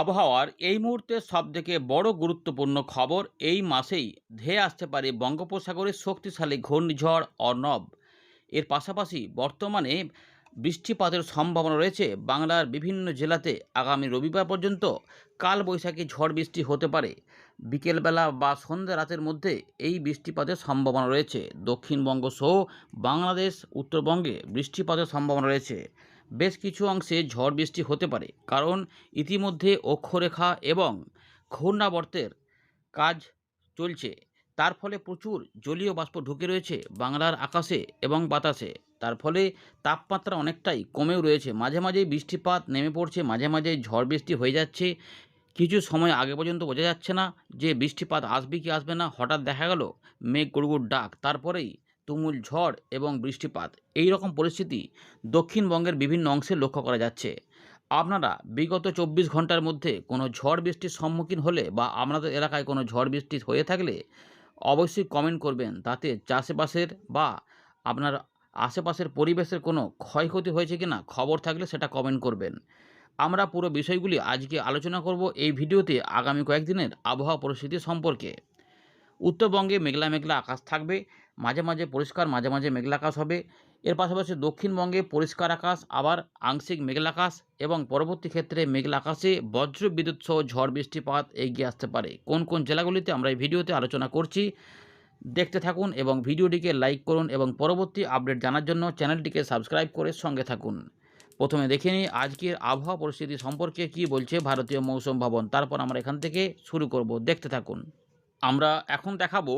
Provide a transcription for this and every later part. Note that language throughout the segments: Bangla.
আবহাওয়ার এই মুহূর্তে সবথেকে বড় গুরুত্বপূর্ণ খবর, এই মাসেই ধেয়ে আসতে পারে বঙ্গোপসাগরের শক্তিশালী ঘূর্ণিঝড় অর্ণব। এর পাশাপাশি বর্তমানে বৃষ্টিপাতের সম্ভাবনা রয়েছে বাংলার বিভিন্ন জেলাতে। আগামী রবিবার পর্যন্ত কালবৈশাখী ঝড় বৃষ্টি হতে পারে। বিকেলবেলা বা সন্ধ্যা রাতের মধ্যে এই বৃষ্টিপাতের সম্ভাবনা রয়েছে। দক্ষিণবঙ্গ সহ বাংলাদেশ, উত্তরবঙ্গে বৃষ্টিপাতের সম্ভাবনা রয়েছে। বেশ কিছু অংশে ঝড় বৃষ্টি হতে পারে, কারণ ইতিমধ্যে অক্ষরেখা এবং ঘূর্ণাবর্তের কাজ চলছে। তার ফলে প্রচুর জলীয় বাষ্প ঢুকে রয়েছে বাংলার আকাশে এবং বাতাসে। তার ফলে তাপমাত্রা অনেকটাই কমেও রয়েছে। মাঝে মাঝেই বৃষ্টিপাত নেমে পড়ছে, মাঝে মাঝে ঝড় বৃষ্টি হয়ে যাচ্ছে। কিছু সময় আগে পর্যন্ত বোঝা যাচ্ছে না যে বৃষ্টিপাত আসবে কি আসবে না। হঠাৎ দেখা গেল মেঘ গুড়গুড় ডাক, তারপরেই তুমুল ঝড় এবং বৃষ্টিপাত। এই রকম পরিস্থিতি দক্ষিণবঙ্গের বিভিন্ন অংশে লক্ষ্য করা যাচ্ছে। আপনারা বিগত ২৪ ঘন্টার মধ্যে কোনো ঝড় বৃষ্টির সম্মুখীন হলে বা আপনাদের এলাকায় কোনো ঝড় বৃষ্টি হয়ে থাকলে অবশ্যই কমেন্ট করবেন। তাতে চাষবাসের বা আপনার আশেপাশের পরিবেশের কোনো ক্ষয়ক্ষতি হয়েছে কিনা খবর থাকলে সেটা কমেন্ট করবেন। আমরা পুরো বিষয়গুলি আজকে আলোচনা করব এই ভিডিওতে আগামী কয়েকদিনের আবহাওয়া পরিস্থিতি সম্পর্কে। উত্তরবঙ্গে মেঘলা মেঘলা আকাশ থাকবে, মাঝে মাঝে পরিষ্কার, মাঝে মাঝে মেঘলা আকাশ হবে। এর পাশাপাশি দক্ষিণবঙ্গে পরিষ্কার আকাশ, আবার আংশিক মেঘলা আকাশ, এবং পরবর্তী ক্ষেত্রে মেঘলা আকাশে বজ্র বিদ্যুৎ সহ ঝড় বৃষ্টিপাত এগিয়ে আসতে পারে। কোন কোন জেলাগুলিতে আমরা এই ভিডিওতে আলোচনা করছি, দেখতে থাকুন এবং ভিডিওটিকে লাইক করুন, এবং পরবর্তী আপডেট জানার জন্য চ্যানেলটিকে সাবস্ক্রাইব করে সঙ্গে থাকুন। প্রথমে দেখে নিই আজকের আবহাওয়া পরিস্থিতি সম্পর্কে কী বলছে ভারতীয় মৌসুম ভবন। তারপর আমরা এখান থেকে শুরু করব, দেখতে থাকুন। আমরা এখন দেখাবো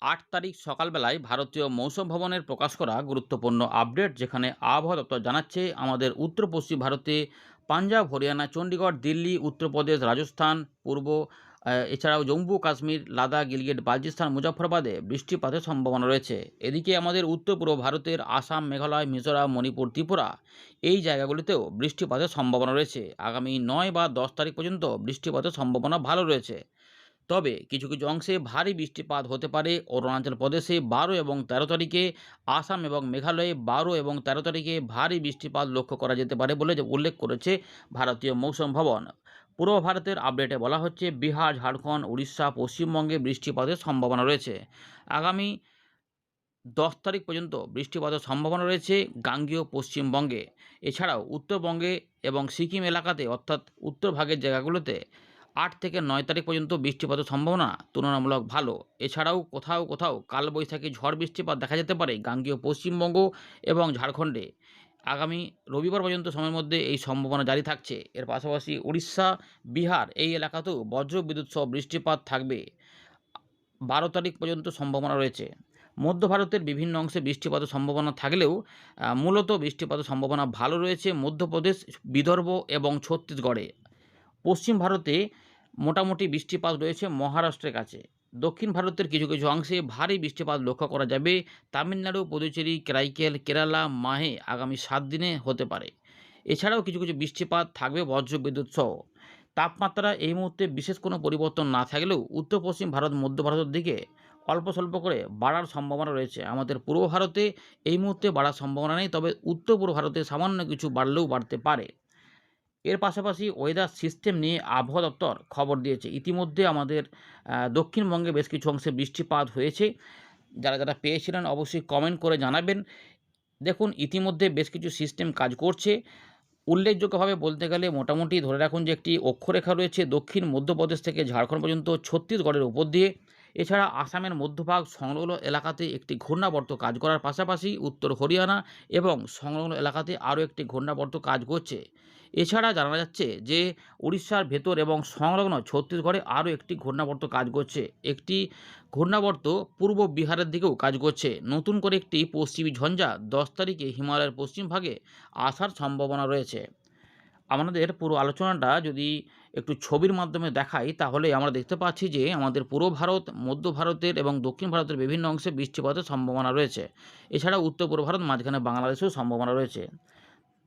৮ তারিখ সকালবেলায় ভারতীয় মৌসুম ভবনের প্রকাশ করা গুরুত্বপূর্ণ আপডেট, যেখানে আবহাওয়া দপ্তর জানাচ্ছে আমাদের উত্তর পশ্চিম ভারতে পাঞ্জাব, হরিয়ানা, চণ্ডীগড়, দিল্লি, উত্তরপ্রদেশ, রাজস্থান, পূর্ব এছাড়াও জম্মু কাশ্মীর, লাদাখ, গিলগিট বালচিস্তান, মুজফ্ফরবাদে বৃষ্টিপাতের সম্ভাবনা রয়েছে। এদিকে আমাদের উত্তর পূর্ব ভারতের আসাম, মেঘালয়, মিজোরাম, মণিপুর, ত্রিপুরা এই জায়গাগুলিতেও বৃষ্টিপাতের সম্ভাবনা রয়েছে। আগামী ৯ বা ১০ তারিখ পর্যন্ত বৃষ্টিপাতের সম্ভাবনা ভালো রয়েছে। তবে কিছু কিছু অংশে ভারী বৃষ্টিপাত হতে পারে অরুণাচল প্রদেশে ১২ এবং ১৩ তারিখে, আসাম এবং মেঘালয়ে ১২ এবং ১৩ তারিখে ভারী বৃষ্টিপাত লক্ষ্য করা যেতে পারে বলে উল্লেখ করেছে ভারতীয় মৌসুম ভবন। পূর্ব ভারতের আপডেটে বলা হচ্ছে বিহার, ঝাড়খণ্ড, উড়িষ্যা, পশ্চিমবঙ্গে বৃষ্টিপাতের সম্ভাবনা রয়েছে। আগামী ১০ তারিখ পর্যন্ত বৃষ্টিপাতের সম্ভাবনা রয়েছে গাঙ্গেয় পশ্চিমবঙ্গে। এছাড়াও উত্তরবঙ্গে এবং সিকিম এলাকাতে, অর্থাৎ উত্তর ভাগের জায়গাগুলোতে ৮ থেকে ৯ তারিখ পর্যন্ত বৃষ্টিপাতের সম্ভাবনা তুলনামূলক ভালো। এছাড়াও কোথাও কোথাও কালবৈশাখী ঝড় বৃষ্টিপাত দেখা যেতে পারে গাঙ্গেয় পশ্চিমবঙ্গ এবং ঝাড়খণ্ডে। আগামী রবিবার পর্যন্ত সময়ের মধ্যে এই সম্ভাবনা জারি থাকছে। এর পাশাপাশি উড়িষ্যা, বিহার এই এলাকাতেও বজ্র বিদ্যুৎ সহ বৃষ্টিপাত থাকবে। ১২ তারিখ পর্যন্ত সম্ভাবনা রয়েছে। মধ্য ভারতের বিভিন্ন অংশে বৃষ্টিপাতের সম্ভাবনা থাকলেও মূলত বৃষ্টিপাতের সম্ভাবনা ভালো রয়েছে মধ্যপ্রদেশ, বিদর্ভ এবং ছত্তিশগড়ে। পশ্চিম ভারতে মোটামুটি বৃষ্টিপাত রয়েছে মহারাষ্ট্রের কাছে। দক্ষিণ ভারতের কিছু কিছু অংশে ভারী বৃষ্টিপাত লক্ষ্য করা যাবে তামিলনাড়ু, পুদুচেরি, কারাইকেল, কেরালা, মাহে আগামী ৭ দিনে হতে পারে। এছাড়াও কিছু কিছু বৃষ্টিপাত থাকবে বজ্রবিদ্যুৎ সহ। তাপমাত্রা এই মুহূর্তে বিশেষ কোনো পরিবর্তন না থাকলেও উত্তর পশ্চিম ভারত, মধ্য ভারতের দিকে অল্প স্বল্প করে বাড়ার সম্ভাবনা রয়েছে। আমাদের পূর্ব ভারতে এই মুহূর্তে বাড়ার সম্ভাবনা নেই, তবে উত্তর পূর্ব ভারতে সামান্য কিছু বাড়লেও বাড়তে পারে। এর পাশাপাশি ওয়েদার সিস্টেম নিয়ে আবহাওয়া দপ্তর খবর দিয়েছে। ইতিমধ্যে আমাদের দক্ষিণবঙ্গে বেশ কিছু অংশে বৃষ্টিপাত হয়েছে। যারা যারা পেয়েছিলেন অবশ্যই কমেন্ট করে জানাবেন। দেখুন, ইতিমধ্যে বেশ কিছু সিস্টেম কাজ করছে। উল্লেখযোগ্যভাবে বলতে গেলে মোটামুটি ধরে রাখুন যে একটি অক্ষরেখা রয়েছে দক্ষিণ মধ্যপ্রদেশ থেকে ঝাড়খণ্ড পর্যন্ত ছত্তিশগড়ের উপর দিয়ে। এছাড়া আসামের মধ্যভাগ সংলগ্ন এলাকাতে একটি ঘূর্ণাবর্ত কাজ করার পাশাপাশি উত্তর হরিয়ানা এবং সংলগ্ন এলাকাতে আরও একটি ঘূর্ণাবর্ত কাজ করছে। এছাড়া জানা যাচ্ছে যে উড়িষ্যার ভেতর এবং সংলগ্ন ছত্তিশগড়ে আরও একটি ঘূর্ণাবর্ত কাজ করছে। একটি ঘূর্ণাবর্ত পূর্ব বিহারের দিকেও কাজ করছে। নতুন করে একটি পশ্চিমী ঝঞ্ঝা ১০ তারিখে হিমালয়ের পশ্চিম ভাগে আসার সম্ভাবনা রয়েছে। আমাদের পুরো আলোচনাটা যদি একটু ছবির মাধ্যমে দেখাই, তাহলে আমরা দেখতে পাচ্ছি যে আমাদের পূর্ব ভারত, মধ্য ভারতের এবং দক্ষিণ ভারতের বিভিন্ন অংশে বৃষ্টিপাতের সম্ভাবনা রয়েছে। এছাড়া উত্তর পূর্ব ভারত, মাঝখানে বাংলাদেশেও সম্ভাবনা রয়েছে।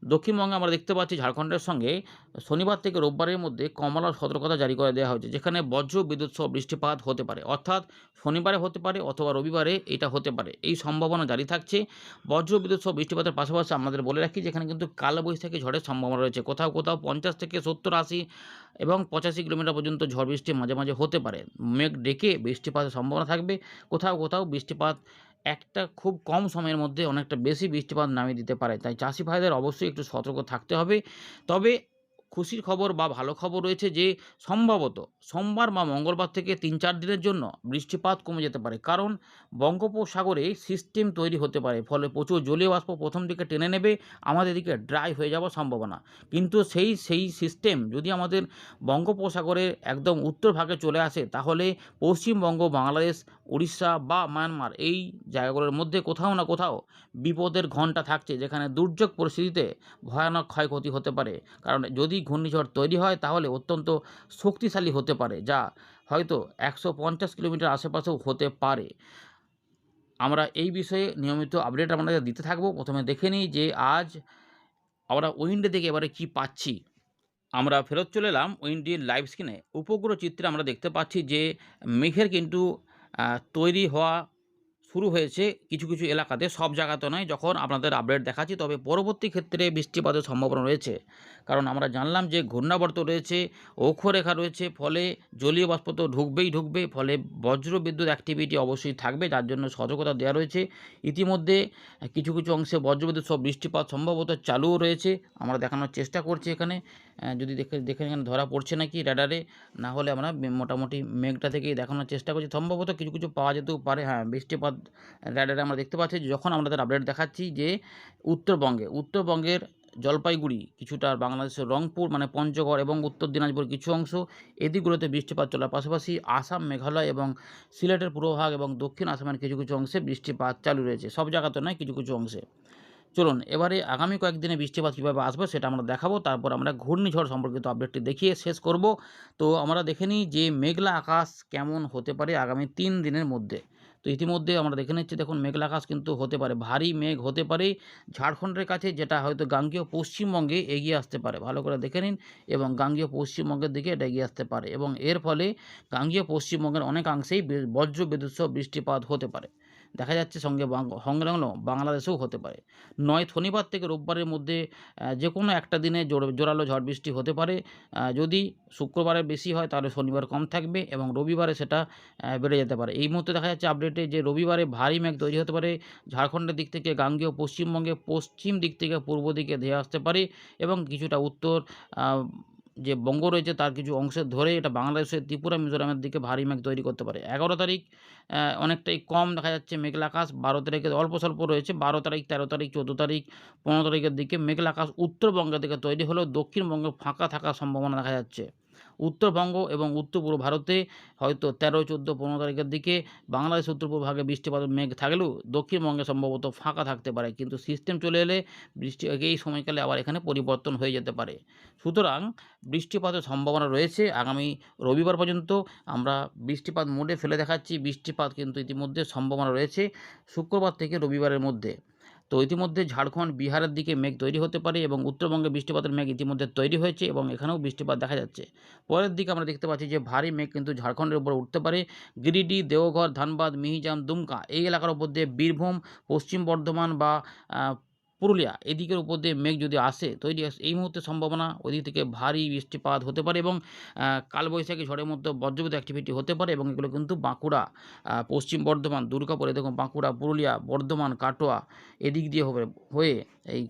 দক্ষিণবঙ্গে আমরা দেখতে পাচ্ছি ঝাড়খণ্ডের সঙ্গে শনিবার থেকে রোববারের মধ্যে কমলা সতর্কতা জারি করে দেওয়া হয়েছে, যেখানে বজ্র বিদ্যুৎ সহ বৃষ্টিপাত হতে পারে। অর্থাৎ শনিবারে হতে পারে অথবা রবিবারে এটা হতে পারে, এই সম্ভাবনা জারি থাকছে। বজ্র বিদ্যুৎ সহ বৃষ্টিপাতের পাশাপাশি আমাদের বলে রাখি যেখানে কিন্তু কালবৈশাখী ঝড়ের সম্ভাবনা রয়েছে। কোথাও কোথাও 50 থেকে 70, 80 এবং 85 কিলোমিটার পর্যন্ত ঝড় বৃষ্টি মাঝে মাঝে হতে পারে। মেঘ ডেকে বৃষ্টিপাতের সম্ভাবনা থাকবে। কোথাও কোথাও বৃষ্টিপাত একটা খুব কম সময়ের মধ্যে অনেকটা বেশি বৃষ্টিপাত নামিয়ে দিতে পারে। তাই চাষি ভাইদের অবশ্যই একটু সতর্ক থাকতে হবে। তবে খুশির খবর বা ভালো খবর রয়েছে যে সম্ভবত সোমবার বা মঙ্গলবার থেকে ৩-৪ দিনের জন্য বৃষ্টিপাত কমে যেতে পারে। কারণ বঙ্গোপসাগরে সিস্টেম তৈরি হতে পারে। ফলে প্রচুর জলীয় বাষ্প প্রথম দিকে টেনে নেবে, আমাদের এদিকে ড্রাই হয়ে যাওয়ার সম্ভাবনা। কিন্তু সেই সিস্টেম যদি আমাদের বঙ্গোপসাগরের একদম উত্তর ভাগে চলে আসে, তাহলে পশ্চিমবঙ্গ, বাংলাদেশ, উড়িষ্যা বা মায়ানমার এই জায়গাগুলোর মধ্যে কোথাও না কোথাও বিপদের ঘণ্টা থাকছে, যেখানে দুর্যোগ পরিস্থিতিতে ভয়ানক ক্ষয়ক্ষতি হতে পারে। কারণ যদি ঘূর্ণিঝড় তৈরি হয় তাহলে অত্যন্ত শক্তিশালী হতে পারে, যা হয়তো 150 কিলোমিটার আশেপাশেও হতে পারে। আমরা এই বিষয়ে নিয়মিত আপডেট আপনাদের দিতে থাকবো। প্রথমে দেখে নিই যে আজ আমরা উইন্ডে থেকে এবারে কি পাচ্ছি। আমরা ফেরত চলে এলাম উইন্ডির লাইভ স্ক্রিনে। উপগ্রহ চিত্রে আমরা দেখতে পাচ্ছি যে মেঘের কিন্তু তৈরি হওয়া শুরু হয়েছে কিছু কিছু এলাকাতে, সব জায়গাতে নয়। যখন আপনাদের আপডেট দেখাচ্ছি, তবে পরবর্তী ক্ষেত্রে বৃষ্টিপাতের সম্ভাবনা রয়েছে। কারণ আমরা জানলাম যে ঘূর্ণাবর্ত রয়েছে, অক্ষরেখা রয়েছে, ফলে জলীয় বাষ্প তো ঢুকবে, ফলে বজ্র বিদ্যুৎ অ্যাক্টিভিটি অবশ্যই থাকবে, যার জন্য সতর্কতা দেওয়া রয়েছে। ইতিমধ্যে কিছু কিছু অংশে বজ্রবিদ্যুৎ সহ বৃষ্টিপাত সম্ভবত চালুও রয়েছে। আমরা দেখানোর চেষ্টা করছি এখানে, যদি দেখেন এখানে ধরা পড়ছে নাকি র্যাডারে, না হলে আমরা মোটামুটি মেঘটা থেকেই দেখানোর চেষ্টা করছি। সম্ভবত কিছু কিছু পাওয়া যেতেও পারে। হ্যাঁ, বৃষ্টিপাত র্যাডারে আমরা দেখতে পাচ্ছি। যখন আপনাদের আপডেট দেখাচ্ছি যে উত্তরবঙ্গের জলপাইগুড়ি কিছুটা, বাংলাদেশের রংপুর মানে পঞ্চগড় এবং উত্তর দিনাজপুর কিছু অংশ, এদিকগুলোতে বৃষ্টিপাত চলার পাশাপাশি আসাম, মেঘালয় এবং সিলেটের পূর্বভাগ এবং দক্ষিণ আসামের কিছু কিছু অংশে বৃষ্টিপাত চালু রয়েছে। সব জায়গাতে নয়, কিছু কিছু অংশে। চলুন এবারে আগামী কয়েকদিনে বৃষ্টিপাত কীভাবে আসবে সেটা আমরা দেখাবো। তারপর আমরা ঘূর্ণিঝড় সম্পর্কিত আপডেটটি দেখিয়ে শেষ করব। তো আমরা দেখে নিই যে মেঘলা আকাশ কেমন হতে পারে আগামী 3 দিনের মধ্যে। তো ইতিমধ্যে আমরা দেখে নিচ্ছি, দেখুন মেঘলা আকাশ কিন্তু হতে পারে, ভারী মেঘ হতে পারে ঝাড়খণ্ডের কাছে, যেটা হয়তো গাঙ্গেয় পশ্চিমবঙ্গে এগিয়ে আসতে পারে। ভালো করে দেখে নিন, এবং গাঙ্গেয় পশ্চিমবঙ্গের দিকে এটা এগিয়ে আসতে পারে, এবং এর ফলে গাঙ্গেয় পশ্চিমবঙ্গের অনেকাংশেই বজ্র বিদ্যুৎ সহ বৃষ্টিপাত হতে পারে। দেখা যাচ্ছে সঙ্গে সংলগ্ন বাংলাদেশেও হতে পারে। নয় শনিবার থেকে রোববারের মধ্যে যে কোনো একটা দিনে জোরালো ঝড় বৃষ্টি হতে পারে। যদি শুক্রবারে বেশি হয় তাহলে শনিবার কম থাকবে, এবং রবিবারে সেটা বেড়ে যেতে পারে। এই মুহূর্তে দেখা যাচ্ছে আপডেটে যে রবিবারে ভারী মেঘ তৈরি হতে পারে ঝাড়খণ্ডের দিক থেকে, গাঙ্গেয় পশ্চিমবঙ্গে পশ্চিম দিক থেকে পূর্ব দিকে ধেয়ে আসতে পারে, এবং কিছুটা উত্তর যে বঙ্গ রয়েছে তার কিছু অংশ ধরে এটা বাংলাদেশের ত্রিপুরা, মিজোরামের দিকে ভারী মেঘ তৈরি করতে পারে। 11 তারিখ অনেকটাই কম দেখা যাচ্ছে মেঘলা আকাশ। 12 তারিখে অল্প স্বল্প রয়েছে। 12 তারিখ, 13 তারিখ, 14 তারিখ, 15 তারিখের দিকে মেঘলা আকাশ উত্তরবঙ্গের দিকে তৈরি হলেও দক্ষিণবঙ্গে ফাঁকা থাকার সম্ভাবনা দেখা যাচ্ছে। উত্তরবঙ্গ এবং উত্তর পূর্ব ভারতে হয়তো 13, 14, 15 তারিখের দিকে বাংলাদেশ উত্তর পূর্ব ভাগে বৃষ্টিপাতের মেঘ থাকলেও দক্ষিণবঙ্গে সম্ভবত ফাঁকা থাকতে পারে। কিন্তু সিস্টেম চলে এলে বৃষ্টি এই সময়কালে আবার এখানে পরিবর্তন হয়ে যেতে পারে। সুতরাং বৃষ্টিপাতের সম্ভাবনা রয়েছে আগামী রবিবার পর্যন্ত। আমরা বৃষ্টিপাত মোডে ফেলে দেখাচ্ছি। বৃষ্টিপাত কিন্তু ইতিমধ্যে সম্ভাবনা রয়েছে শুক্রবার থেকে রবিবারের মধ্যে। তো ইতিমধ্যে ঝাড়খণ্ড, বিহারের দিকে মেঘ তৈরি হতে পারে, এবং উত্তরবঙ্গে বৃষ্টিপাতের মেঘ ইতিমধ্যে তৈরি হয়েছে, এবং এখানেও বৃষ্টিপাত দেখা যাচ্ছে। পরের দিকে আমরা দেখতে পাচ্ছি যে ভারী মেঘ কিন্তু ঝাড়খণ্ডের উপর উঠতে পারে। গিরিডি, দেওঘর, ধানবাদ, মিহিজাম, দুমকা এই এলাকার উপর দিয়ে বীরভূম, পশ্চিম বর্ধমান বা পুরুলিয়া এদিকের উপর দিয়ে মেঘ যদি আসে তৈরি, এই মুহূর্তে সম্ভাবনা ওইদিক থেকে ভারী বৃষ্টিপাত হতে পারে, এবং কালবৈশাখী ঝড়ের মধ্যে বজ্রবিদ্যুৎ অ্যাক্টিভিটি হতে পারে। এবং এগুলো কিন্তু বাঁকুড়া, পশ্চিম বর্ধমান, দুর্গাপুর, দেখুন বাঁকুড়া, পুরুলিয়া, বর্ধমান, কাটোয়া এদিক দিয়ে হয়ে এই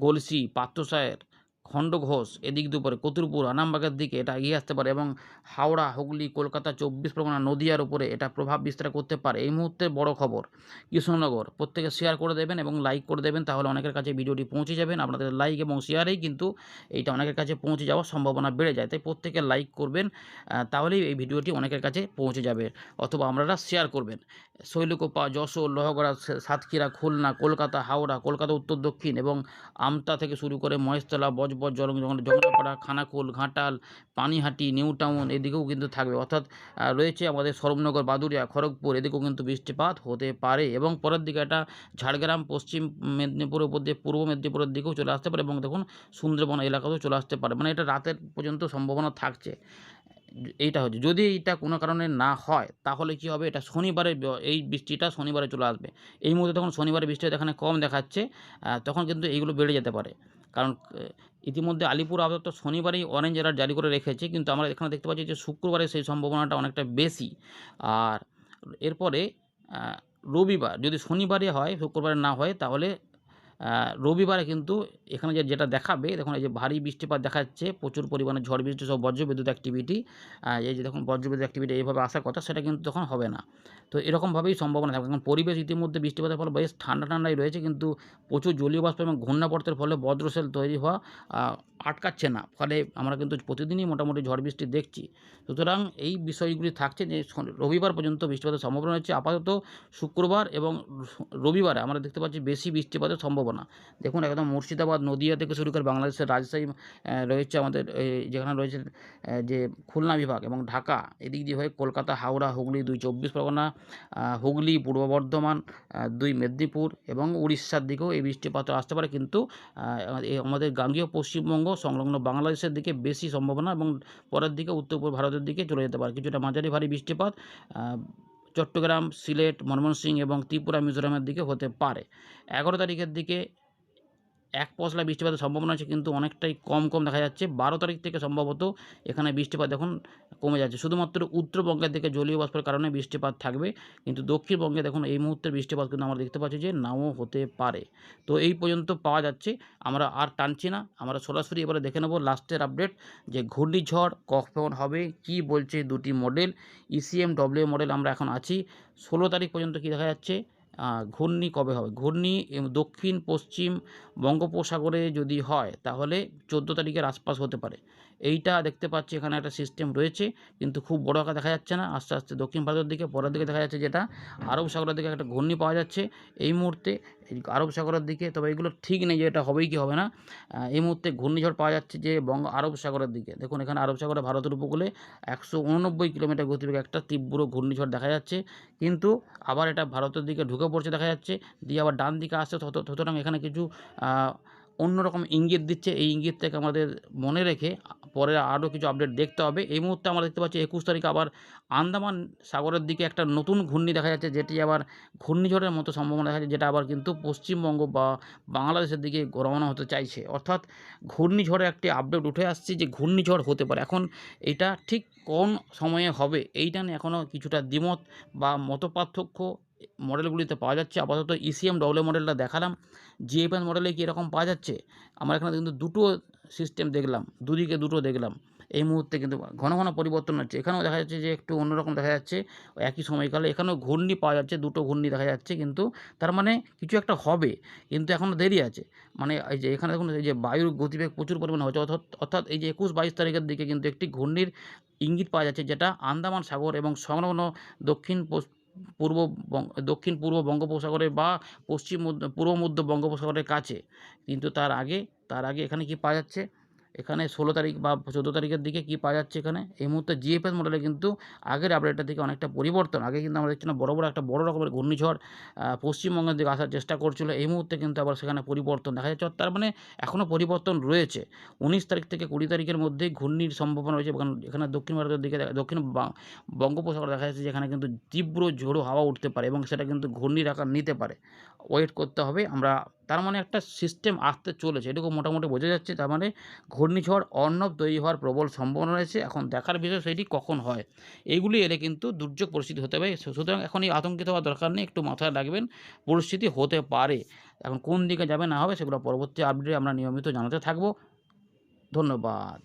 গলসি, পাত্রসায়ের, খণ্ডঘোষ এদিক দিয়ে উপরে কতুলপুর, আরামবাগের দিকে এটা এগিয়ে আসতে পারে, এবং হাওড়া, হুগলি, কলকাতা, 24 পরগনা, নদীয়ার উপরে এটা প্রভাব বিস্তার করতে পারে। এই মুহূর্তে বড় খবর কৃষ্ণনগর, প্রত্যেকে শেয়ার করে দেবেন এবং লাইক করে দেবেন, তাহলে অনেকের কাছে ভিডিওটি পৌঁছে যাবেন। আপনাদের লাইক এবং শেয়ারেই কিন্তু এইটা অনেকের কাছে পৌঁছে যাওয়ার সম্ভাবনা বেড়ে যায়। তাই প্রত্যেকে লাইক করবেন, তাহলেই এই ভিডিওটি অনেকের কাছে পৌঁছে যাবে, অথবা আপনারা শেয়ার করবেন। শৈলকুপা, যশোর, লোহাগড়া, সাতক্ষীরা, খুলনা, কলকাতা, হাওড়া, কলকাতা উত্তর দক্ষিণ এবং আমতা থেকে শুরু করে মহেশতলা, বজবজ, এরপর জংলাপাড়া, খানাকুল, ঘাটাল, পানিহাটি, নিউ টাউন এদিকেও কিন্তু থাকবে। অর্থাৎ রয়েছে আমাদের সরবনগর, বাদুড়িয়া, খড়গপুর এদিকেও কিন্তু বৃষ্টিপাত হতে পারে এবং পরের দিকে এটা ঝাড়গ্রাম, পশ্চিম মেদিনীপুরের উপর দিয়ে পূর্ব মেদিনীপুরের দিকেও চলে আসতে পারে এবং দেখুন সুন্দরবন এলাকাতেও চলে আসতে পারে। মানে এটা রাতের পর্যন্ত সম্ভাবনা থাকছে। এইটা হচ্ছে, যদি এইটা কোনো কারণে না হয় তাহলে কী হবে, এটা শনিবারে এই বৃষ্টিটা শনিবারে চলে আসবে। এই মুহূর্তে তখন শনিবারে বৃষ্টিটা এখানে কম দেখাচ্ছে, তখন কিন্তু এইগুলো বেড়ে যেতে পারে। কারণ ইতিমধ্যে আলিপুর আবহাওয়া দপ্তর শনিবারেই অরেঞ্জ অ্যালার্ট জারি করে রেখেছে, কিন্তু আমরা এখানে দেখতে পাচ্ছি যে শুক্রবারে সেই সম্ভাবনাটা অনেকটা বেশি। আর এরপরে রবিবার, যদি শনিবারে হয় শুক্রবারে না হয় তাহলে রবিবারে কিন্তু এখানে যেটা দেখাবে, দেখুন এই যে ভারী বৃষ্টিপাত দেখাচ্ছে, প্রচুর পরিমাণে ঝড় বৃষ্টি সহ বজ্রবিদ্যুৎ অ্যাক্টিভিটি, এই যে দেখুন বজ্রবিদ্যুৎ অ্যাক্টিভিটি এইভাবে আসার কথা, সেটা কিন্তু তখন হবে না। তো এরকমভাবেই সম্ভাবনা থাকবে, কারণ পরিবেশ ইতিমধ্যে বৃষ্টিপাতের ফলে বেশ ঠান্ডাই রয়েছে, কিন্তু প্রচুর জলীয় বাষ্প এবং ঘূর্ণাবর্তের ফলে বজ্রশেল তৈরি হওয়া আটকাচ্ছে না। ফলে আমরা কিন্তু প্রতিদিনই মোটামুটি ঝড় বৃষ্টি দেখছি। সুতরাং এই বিষয়গুলি থাকছে যে রবিবার পর্যন্ত বৃষ্টিপাতের সম্ভাবনা রয়েছে। আপাতত শুক্রবার এবং রবিবারে আমরা দেখতে পাচ্ছি বেশি বৃষ্টিপাতের সম্ভাবনা। দেখুন একদম মুর্শিদাবাদ, নদিয়া থেকে শুরু করে বাংলাদেশের রাজশাহী রয়েছে আমাদের যেখানে রয়েছে যে খুলনা বিভাগ এবং ঢাকা, এদিক দিয়ে হয়ে কলকাতা, হাওড়া, হুগলি 2 চব্বিশ পরগনা, হুগলি, পূর্ব বর্ধমান, 2 মেদিনীপুর এবং উড়িষ্যার দিকেও এই বৃষ্টিপাত আসতে পারে। কিন্তু আমাদের গাঙ্গেয় পশ্চিমবঙ্গ সংলগ্ন বাংলাদেশের দিকে বেশি সম্ভাবনা এবং পরের দিকে উত্তর পূর্ব ভারতের দিকে চলে যেতে পারে কিছুটা মাঝারি ভারী বৃষ্টিপাত চট্টগ্রাম, সিলেট, ময়মনসিংহ এবং ত্রিপুরা, মিজোরামের দিকে হতে পারে। 11 তারিখের দিকে এক পশলা বৃষ্টিপাতের সম্ভাবনা আছে, কিন্তু অনেকটাই কম দেখা যাচ্ছে। 12 তারিখ থেকে সম্ভবত এখানে বৃষ্টিপাত দেখুন কমে যাচ্ছে। শুধুমাত্র উত্তরবঙ্গের দিকে জলীয় বাষ্পের কারণে বৃষ্টিপাত থাকবে, কিন্তু দক্ষিণবঙ্গে দেখুন এই মুহূর্তের বৃষ্টিপাত কিন্তু আমরা দেখতে পাচ্ছি যে নাও হতে পারে। তো এই পর্যন্ত পাওয়া যাচ্ছে, আমরা আর টানছি না, আমরা সরাসরি এবারে দেখে নেব লাস্টের আপডেট যে ঘূর্ণিঝড় কখন হবে, কি বলছে দুটি মডেল, ECM WM মডেল আমরা এখন আছি। 16 তারিখ পর্যন্ত কি দেখা যাচ্ছে, ঘূর্ণি কবে হবে, ঘূর্ণি দক্ষিণ পশ্চিম বঙ্গোপসাগরে যদি হয় তাহলে 14 তারিখের আশপাশ হতে পারে। এইটা দেখতে পাচ্ছি এখানে একটা সিস্টেম রয়েছে, কিন্তু খুব বড় আকার দেখা যাচ্ছে না। আস্তে আস্তে দক্ষিণ ভারতের দিকে, পরের দিকে দেখা যাচ্ছে যেটা আরব সাগরের দিকে একটা ঘূর্ণি পাওয়া যাচ্ছে এই মুহূর্তে আরব সাগরের দিকে। তবে এগুলো ঠিক নেই যে এটা হবেই কি হবে না। এই মুহূর্তে ঘূর্ণিঝড় পাওয়া যাচ্ছে যে আরব সাগরের দিকে। দেখুন এখানে আরব সাগরে ভারতের উপকূলে 189 কিলোমিটার গতিবেগে একটা তীব্র ঘূর্ণিঝড় দেখা যাচ্ছে, কিন্তু আবার এটা ভারতের দিকে ঢুকে পড়ছে দেখা যাচ্ছে, দিয়ে আবার ডান দিকে আসছে। সুতরাং এখানে কিছু অন্যরকম ইঙ্গিত দিচ্ছে। এই ইঙ্গিত থেকে আমাদের মনে রেখে পরে আরও কিছু আপডেট দেখতে হবে। এই মুহূর্তে আমরা দেখতে পাচ্ছি 21 তারিখে আবার আন্দামান সাগরের দিকে একটা নতুন ঘূর্ণি দেখা যাচ্ছে, যেটি আবার ঘূর্ণিঝড়ের মতো সম্ভাবনা দেখা যাচ্ছে, যেটা আবার কিন্তু পশ্চিমবঙ্গ বা বাংলাদেশের দিকে রওনা হতে চাইছে। অর্থাৎ ঘূর্ণিঝড়ের একটি আপডেট উঠে আসছে যে ঘূর্ণিঝড় হতে পারে। এখন এটা ঠিক কোন সময়ে হবে এইটা নিয়ে এখনও কিছুটা দ্বিমত বা মতপার্থক্য মডেলগুলিতে পাওয়া যাচ্ছে। আপাতত ECM WM মডেলটা দেখালাম। GFS মডেলে কি এরকম পাওয়া যাচ্ছে, আমরা এখানে কিন্তু দুটো সিস্টেম দেখলাম, দুদিকে দুটো দেখলাম। এই মুহূর্তে কিন্তু ঘন পরিবর্তন হচ্ছে। এখানেও দেখা যাচ্ছে যে একটু অন্যরকম দেখা যাচ্ছে, একই সময়কালে এখানেও ঘূর্ণি পাওয়া যাচ্ছে, দুটো ঘূর্ণি দেখা যাচ্ছে, কিন্তু তার মানে কিছু একটা হবে, কিন্তু এখনও দেরি আছে। মানে এই যে এখানে দেখুন এই যে বায়ুর গতিবেগ প্রচুর পরিমাণে হচ্ছে, অর্থাৎ এই যে 21-22 তারিখের দিকে কিন্তু একটি ঘূর্ণির ইঙ্গিত পাওয়া যাচ্ছে, যেটা আন্দামান সাগর এবং সংলগ্ন দক্ষিণ পূর্ব বঙ্গোপসাগরে বা পূর্ব মধ্য বঙ্গোপসাগরের কাছে। কিন্তু তার আগে এখানে কি পাওয়া যাচ্ছে, এখানে 16 তারিখ বা 14 তারিখের দিকে কি পাওয়া যাচ্ছে, এখানে এই মুহূর্তে GFS মডেলে কিন্তু আগের আপডেটটা থেকে অনেকটা পরিবর্তন। আগে কিন্তু আমরা দেখছি না বড় একটা বড় রকমের ঘূর্ণিঝড় পশ্চিমবঙ্গের দিকে আসার চেষ্টা করছিল, এই মুহূর্তে কিন্তু আবার সেখানে পরিবর্তন দেখা যাচ্ছে। তার মানে এখনও পরিবর্তন রয়েছে। 19 তারিখ থেকে 20 তারিখের মধ্যে ঘূর্ণির সম্ভাবনা রয়েছে। কারণ এখানে দক্ষিণ ভারতের দিকে দক্ষিণ বঙ্গোপসাগর দেখা যাচ্ছে, যেখানে কিন্তু তীব্র ঝোড়ো হাওয়া উঠতে পারে এবং সেটা কিন্তু ঘূর্ণির আকার নিতে পারে। ওয়েট করতে হবে আমরা, তার মানে একটা সিস্টেম আসতে চলেছে, এটুকু মোটামুটি বোঝা যাচ্ছে। তার মানে ঘূর্ণিঝড় অর্ণব তৈরি হওয়ার প্রবল সম্ভাবনা রয়েছে। এখন দেখার বিষয় সেটি কখন হয়। এইগুলি এলে কিন্তু দুর্যোগ পরিস্থিতি হতে পারে। সুতরাং এখন এই আতঙ্কিত হওয়ার দরকার নেই, একটু মাথায় রাখবেন পরিস্থিতি হতে পারে। এখন কোন দিকে যাবে না হবে সেগুলো পরবর্তী আপডেটে আমরা নিয়মিত জানাতে থাকব। ধন্যবাদ।